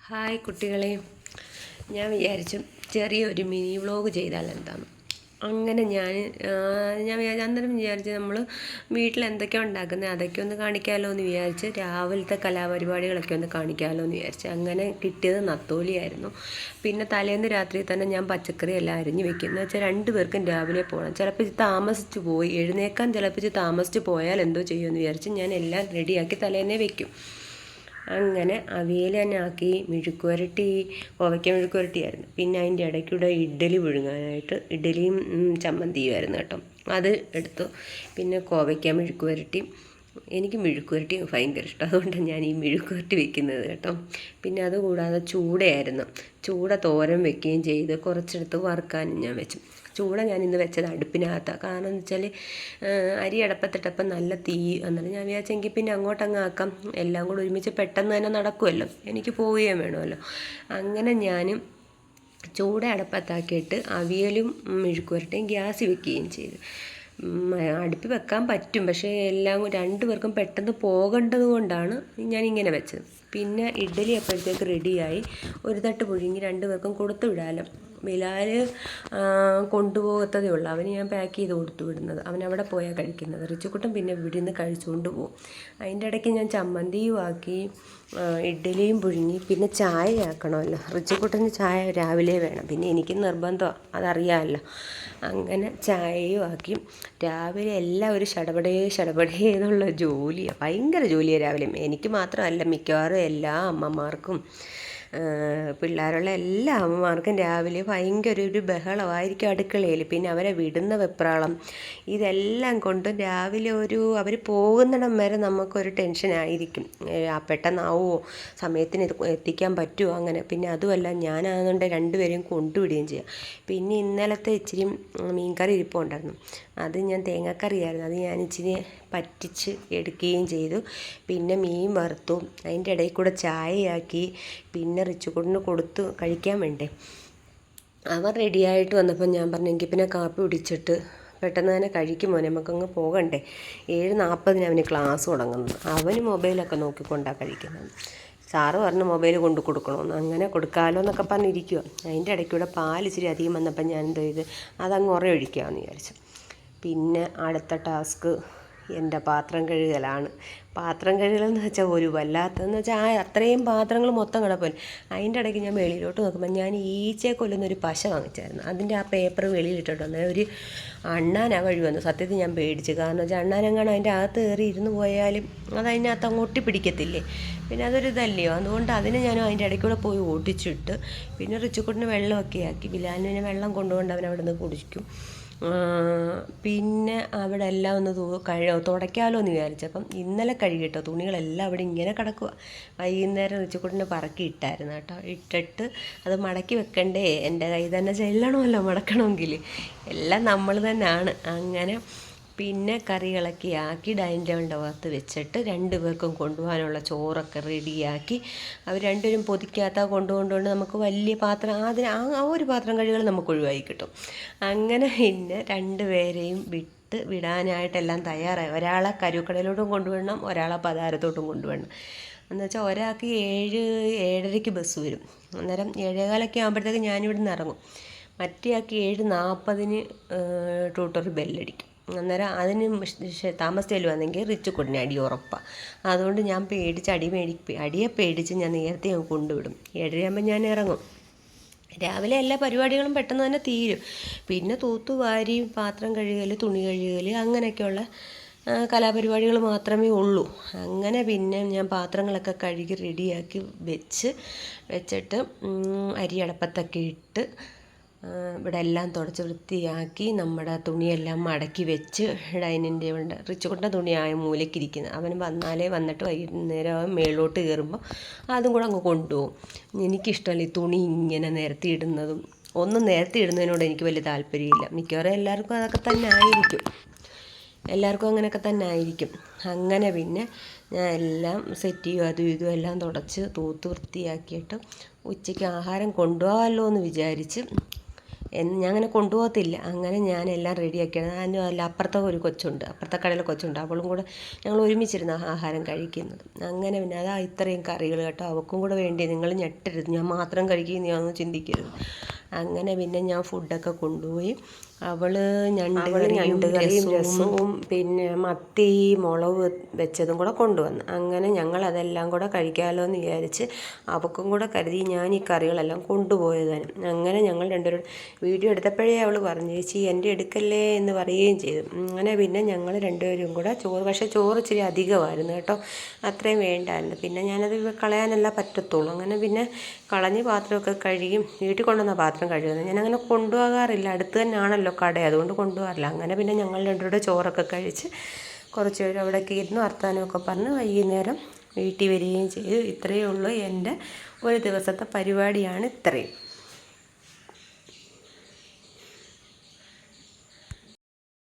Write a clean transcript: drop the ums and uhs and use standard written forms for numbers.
Hi കുട്ടികളെ, ഞാൻ വിചാരിച്ചു ചെറിയൊരു മിനി വ്ലോഗ് ചെയ്താൽ എന്താണ്. അങ്ങനെ ഞാൻ അന്നേരം വിചാരിച്ചു നമ്മൾ വീട്ടിൽ എന്തൊക്കെയാണ് ഉണ്ടാക്കുന്നത് അതൊക്കെ ഒന്ന് കാണിക്കാമല്ലോ എന്ന് വിചാരിച്ച് രാവിലത്തെ കലാപരിപാടികളൊക്കെ ഒന്ന് കാണിക്കാമല്ലോ എന്ന് വിചാരിച്ച് അങ്ങനെ കിട്ടിയത് നത്തോലിയായിരുന്നു. പിന്നെ തലേന്ന് രാത്രി തന്നെ ഞാൻ പച്ചക്കറി എല്ലാം അരിഞ്ഞ് വെക്കും. എന്ന് വെച്ചാൽ 2 പേർക്കും രാവിലെ പോകണം. ചിലപ്പോൾ താമസിച്ച് പോയി എഴുന്നേക്കാൻ ചിലപ്പോൾ താമസിച്ച് പോയാൽ എന്തോ ചെയ്യുമെന്ന് വിചാരിച്ച് ഞാൻ എല്ലാം റെഡിയാക്കി തലേന്നേ വെക്കും. അങ്ങനെ അവിയൽ തന്നെ ആക്കി. മെഴുക്കുവരട്ടി, കോവയ്ക്ക മെഴുക്കുവരട്ടിയായിരുന്നു. പിന്നെ അതിൻ്റെ ഇടയ്ക്കൂടെ ഇഡ്ഡലി പുഴുങ്ങാനായിട്ട് ഇഡ്ഡലിയും ചമ്മന്തിയുമായിരുന്നു കേട്ടോ, അത് എടുത്തു. പിന്നെ കോവയ്ക്ക മെഴുക്കുവരട്ടി, എനിക്ക് മെഴുക്കുവരട്ടി ഭയങ്കര ഇഷ്ടം, അതുകൊണ്ടാണ് ഞാൻ ഈ മെഴുക്കുവരട്ടി വെക്കുന്നത് കേട്ടോ. പിന്നെ അതുകൂടാതെ ചൂടയായിരുന്നു. ചൂട തോരൻ വെക്കുകയും ചെയ്ത് കുറച്ചെടുത്ത് വറുക്കാനും ഞാൻ വെച്ചു. ചൂട ഞാനിന്ന് വെച്ചത് അടുപ്പിനകത്താണ്. കാരണം എന്ന് വെച്ചാൽ അരി അടപ്പത്തിട്ടപ്പം നല്ല തീ എന്നാലും ഞാൻ വിചാരിച്ചെങ്കിൽ പിന്നെ അങ്ങോട്ടങ്ങ് ആക്കാം, എല്ലാം കൂടെ ഒരുമിച്ച് പെട്ടെന്ന് തന്നെ നടക്കുമല്ലോ, എനിക്ക് പോവുകയും വേണമല്ലോ. അങ്ങനെ ഞാനും ചൂട അടപ്പത്താക്കിയിട്ട് അവിയലും മെഴുക്കുവരട്ടിയും ഗ്യാസിൽ വെക്കുകയും ചെയ്തു. അടുപ്പിൽ വെക്കാൻ പറ്റും, പക്ഷേ എല്ലാം 2 പേർക്കും പെട്ടെന്ന് പോകേണ്ടത് കൊണ്ടാണ് ഞാനിങ്ങനെ വെച്ചത്. പിന്നെ ഇഡ്ഡലി അപ്പോഴത്തേക്ക് റെഡിയായി. ഒരു തട്ട് പുഴുങ്ങി 2 പേർക്കും കൊടുത്തു വിടാമല്ലോ. ബിലാൽ കൊണ്ടുപോകത്തതേ ഉള്ളൂ, അവന് ഞാൻ പാക്ക് ചെയ്ത് കൊടുത്തു വിടുന്നത്. അവനവിടെ പോയാൽ കഴിക്കുന്നത്. റിച്ചുക്കുട്ടൻ പിന്നെ ഇവിടെ നിന്ന് കഴിച്ചുകൊണ്ട് പോകും. അതിൻ്റെ ഇടയ്ക്ക് ഞാൻ ചമ്മന്തിയും ആക്കി, ഇഡ്ഡലിയും പുഴുങ്ങി. പിന്നെ ചായ ആക്കണമല്ലോ, റിച്ചുക്കുട്ടന് ചായ രാവിലെ വേണം, പിന്നെ എനിക്ക് നിർബന്ധമാണ്, അതറിയാമല്ലോ. അങ്ങനെ ചായയും ആക്കി. രാവിലെ എല്ലാം ഒരു ശടപടേ എന്നുള്ള ജോലിയാണ്, ഭയങ്കര ജോലിയാണ് രാവിലെ. എനിക്ക് മാത്രമല്ല, മിക്കവാറും എല്ലാ അമ്മമാർക്കും പിള്ളേരുള്ള എല്ലാ അമ്മമാർക്കും രാവിലെ ഭയങ്കര ഒരു ബഹളമായിരിക്കും അടുക്കളയിൽ. പിന്നെ അവരെ വിടുന്ന വെപ്രാളം, ഇതെല്ലാം കൊണ്ട് രാവിലെ അവർ പോകുന്നിടം വരെ നമുക്കൊരു ടെൻഷനായിരിക്കും. പെട്ടെന്നാവുമോ, സമയത്തിന് എത്തിക്കാൻ പറ്റുമോ, അങ്ങനെ. പിന്നെ അതുമല്ല, ഞാനാണെന്നുണ്ടെങ്കിൽ 2 പേരെയും കൊണ്ടുവിടുകയും ചെയ്യാം. പിന്നെ ഇന്നലത്തെ ഇച്ചിരി മീൻകറി ഇരിപ്പുണ്ടായിരുന്നു, അത് ഞാൻ തേങ്ങാക്കറിയായിരുന്നു, അത് ഞാൻ ഇച്ചിരി പറ്റിച്ച് എടുക്കുകയും ചെയ്തു. പിന്നെ മീൻ വറുത്തു, അതിൻ്റെ ഇടയിൽ കൂടെ ചായയാക്കി. പിന്നെ റിച്ചുകുട്ടിന് കൊടുത്തു കഴിക്കാൻ വേണ്ടേ. അവൻ റെഡിയായിട്ട് വന്നപ്പോൾ ഞാൻ പറഞ്ഞെങ്കിൽ പിന്നെ കാപ്പി കുടിച്ചിട്ട് പെട്ടെന്ന് തന്നെ കഴിക്കും മോനെ, നമുക്കങ്ങ് പോകണ്ടേ. 7:40 അവന് ക്ലാസ് തുടങ്ങുന്നത്. അവന് മൊബൈലൊക്കെ നോക്കിക്കൊണ്ടാണ് കഴിക്കുന്നത്. സാറ് പറഞ്ഞ് മൊബൈൽ കൊണ്ട് കൊടുക്കണമെന്ന്, അങ്ങനെ കൊടുക്കാമല്ലോ എന്നൊക്കെ പറഞ്ഞിരിക്കുക. അതിൻ്റെ ഇടയ്ക്കൂടെ ഇച്ചിരി അധികം വന്നപ്പോൾ ഞാൻ എന്തോ ചെയ്ത് അതങ്ങ് ഒഴിക്കാമെന്ന് വിചാരിച്ചു. പിന്നെ അടുത്ത ടാസ്ക് എൻ്റെ പാത്രം കഴുകലാണ്. പാത്രം കഴുകലെന്ന് വെച്ചാൽ ഒരു വല്ലാത്തതെന്ന് വെച്ചാൽ അത്രയും പാത്രങ്ങൾ മൊത്തം കിടപ്പല്ലേ. അതിൻ്റെ ഇടയ്ക്ക് ഞാൻ വെളിയിലോട്ട് നോക്കുമ്പോൾ ഞാൻ ഈച്ചയെ കൊല്ലുന്നൊരു പശ വാങ്ങിച്ചായിരുന്നു. അതിൻ്റെ ആ പേപ്പർ വെളിയിലിട്ടിട്ട് വന്നത് ഒരു അണ്ണാനാ വഴി വന്നു. സത്യത്തിൽ ഞാൻ പേടിച്ചു, കാരണം വെച്ചാൽ അണ്ണാനെങ്ങാനും അതിൻ്റെ അകത്ത് കയറി ഇരുന്ന് പോയാലും അത് അതിനകത്ത് അങ്ങ് ഒട്ടിപ്പിടിക്കത്തില്ലേ, പിന്നെ അതൊരു ഇതല്ലയോ. അതുകൊണ്ട് അതിനെ ഞാൻ അതിൻ്റെ ഇടയ്ക്കൂടെ പോയി ഓട്ടിച്ചിട്ട് പിന്നെ റിച്ചുക്കുട്ടിന് വെള്ളമൊക്കെ ആക്കി. ബിലാലിനെ വെള്ളം കൊണ്ടുകൊണ്ട് അവൻ അവിടെ നിന്ന് കുടിക്കും. പിന്നെ അവിടെ എല്ലാം ഒന്ന് തുടയ്ക്കാമല്ലോ എന്ന് വിചാരിച്ചപ്പം ഇന്നലെ കഴുകിട്ടോ തുണികളെല്ലാം അവിടെ ഇങ്ങനെ കിടക്കുക. വൈകുന്നേരം റിച്ചുക്കുട്ടിനെ പറക്കി ഇട്ടായിരുന്നു കേട്ടോ. ഇട്ടിട്ട് അത് മടക്കി വെക്കണ്ടേ, എൻ്റെ കൈ തന്നെ ചെല്ലണമല്ലോ മടക്കണമെങ്കിൽ, എല്ലാം നമ്മൾ തന്നെയാണ്. അങ്ങനെ പിന്നെ കറികളൊക്കെ ആക്കി ഡൈനിങ് ടേബിളിൻ്റെ ഭാഗത്ത് വെച്ചിട്ട് 2 പേർക്കും കൊണ്ടുപോകാനുള്ള ചോറൊക്കെ റെഡിയാക്കി. അവർ 2 പേരും പൊതിക്കാത്ത കൊണ്ടുകൊണ്ട് നമുക്ക് വലിയ പാത്രം ആ ഒരു പാത്രം കഴുകുകൾ നമുക്ക് ഒഴിവായി കിട്ടും. അങ്ങനെ പിന്നെ 2 പേരെയും വിടാനായിട്ടെല്ലാം തയ്യാറായി. ഒരാളെ കരുക്കടയിലോട്ടും കൊണ്ടുവിടണം, ഒരാളെ പതാരത്തോട്ടും കൊണ്ടുവിടണം. എന്നുവെച്ചാൽ ഒരാൾക്ക് 7:30 ബസ് വരും. അന്നേരം 7:15 ആകുമ്പോഴത്തേക്ക് ഞാനിവിടെ നിന്ന് ഇറങ്ങും. മറ്റേ ആൾക്ക് 7:40 ട്യൂട്ടർ ബെല്ലടിക്കും. അന്നേരം അതിന് താമസിച്ച് ചെല്ലുവാണെങ്കിൽ റിച്ചുക്കുട്ടിനെ അടി ഉറപ്പാണ്. അതുകൊണ്ട് ഞാൻ അടിയെ പേടിച്ച് ഞാൻ നേരത്തെ കൊണ്ടുവിടും. 7:30 ഞാൻ ഇറങ്ങും. രാവിലെ എല്ലാ പരിപാടികളും പെട്ടെന്ന് തന്നെ തീരും. പിന്നെ തൂത്തുവാരി, പാത്രം കഴുകൽ, തുണി കഴുകൽ, അങ്ങനെയൊക്കെയുള്ള കലാപരിപാടികൾ മാത്രമേ ഉള്ളൂ. അങ്ങനെ പിന്നെ ഞാൻ പാത്രങ്ങളൊക്കെ കഴുകി റെഡിയാക്കി വെച്ചിട്ട് അരി അടപ്പത്തൊക്കെ ഇട്ട് ഇവിടെ എല്ലാം തുടച്ച് വൃത്തിയാക്കി നമ്മുടെ തുണിയെല്ലാം മടക്കി വെച്ച് ഡൈനിങ് ടേബിളിൻ്റെ റിച്ചുകുട്ടൻ്റെ തുണിയായ മൂലയ്ക്കിരിക്കുന്നത്. അവന് വന്നിട്ട് വൈകുന്നേരം മേളിലോട്ട് കയറുമ്പോൾ അതും കൂടെ അങ്ങ് കൊണ്ടുപോകും. എനിക്കിഷ്ടമല്ല ഈ തുണി ഇങ്ങനെ നിരത്തി ഇടുന്നതും. ഒന്നും നിരത്തി ഇടുന്നതിനോട് എനിക്ക് വലിയ താല്പര്യമില്ല. മിക്കവാറും എല്ലാവർക്കും അതൊക്കെ തന്നെ ആയിരിക്കും, എല്ലാവർക്കും അങ്ങനെയൊക്കെ തന്നെ ആയിരിക്കും. അങ്ങനെ പിന്നെ ഞാൻ എല്ലാം സെറ്റ് ചെയ്യും, അതും ഇതും എല്ലാം തുടച്ച് തൂത്ത് വൃത്തിയാക്കിയിട്ട് ഉച്ചയ്ക്ക് ആഹാരം കൊണ്ടുപോകാമല്ലോ എന്ന് വിചാരിച്ച് ഞാൻ അങ്ങനെ കൊണ്ടുപോകത്തില്ല. അങ്ങനെ ഞാനെല്ലാം റെഡിയാക്കിയാണ്. അതിനും അല്ല, അപ്പുറത്തെ ഒരു കൊച്ചുണ്ട്, അപ്പുറത്തെ കടയിലെ കൊച്ചുണ്ട്, അവളും കൂടെ ഞങ്ങൾ ഒരുമിച്ചിരുന്ന ആഹാരം കഴിക്കുന്നത്. അങ്ങനെ പിന്നെ അതാ ഇത്രയും കറികൾ കേട്ടോ, അവൾക്കും കൂടെ വേണ്ടി. നിങ്ങൾ ഞെട്ടരുത്, ഞാൻ മാത്രം കഴിക്കുന്നതാണെന്ന് ചിന്തിക്കരുത്. അങ്ങനെ പിന്നെ ഞാൻ ഫുഡൊക്കെ കൊണ്ടുപോയി. അവൾ ഞണ്ട് കറിയും രസവും പിന്നെ മത്തി മുളക് വെച്ചതും കൂടെ കൊണ്ടുവന്നു. അങ്ങനെ ഞങ്ങളതെല്ലാം കൂടെ കഴിക്കാമല്ലോ എന്ന് വിചാരിച്ച് അവൾക്കും കൂടെ കരുതി ഞാൻ ഈ കറികളെല്ലാം കൊണ്ടുപോയതാണ്. അങ്ങനെ ഞങ്ങൾ രണ്ടുപേരും വീഡിയോ എടുത്തപ്പോഴേ അവൾ പറഞ്ഞു, ചേച്ചി എൻ്റെ എടുക്കല്ലേ എന്ന് പറയുകയും ചെയ്തു. അങ്ങനെ പിന്നെ ഞങ്ങൾ രണ്ടുപേരും കൂടെ പക്ഷേ ചോറ് ഇച്ചിരി അധികമായിരുന്നു കേട്ടോ, അത്രയും വേണ്ടായിരുന്നു. പിന്നെ ഞാനത് കളയാനല്ല പറ്റത്തുള്ളൂ. അങ്ങനെ പിന്നെ കളഞ്ഞ് പാത്രമൊക്കെ കഴുകി വീട്ടിൽ കൊണ്ടുവന്ന പാത്രം കഴുകുന്നത് ഞാനങ്ങനെ കൊണ്ടുപോകാറില്ല, അടുത്ത് തന്നെയാണല്ലോ കട, അതുകൊണ്ട് കൊണ്ടുപോകാറില്ല. അങ്ങനെ പിന്നെ ഞങ്ങൾ രണ്ടുകൂടെ ചോറൊക്കെ കഴിച്ച് കുറച്ച് പേര് അവിടെയൊക്കെ ഇരുന്ന് വർത്തമാനമൊക്കെ പറഞ്ഞ് വൈകുന്നേരം വീട്ടിൽ വരികയും ചെയ്തു. ഇത്രയേ ഉള്ളൂ എൻ്റെ ഒരു ദിവസത്തെ പരിപാടിയാണ് ഇത്രയും.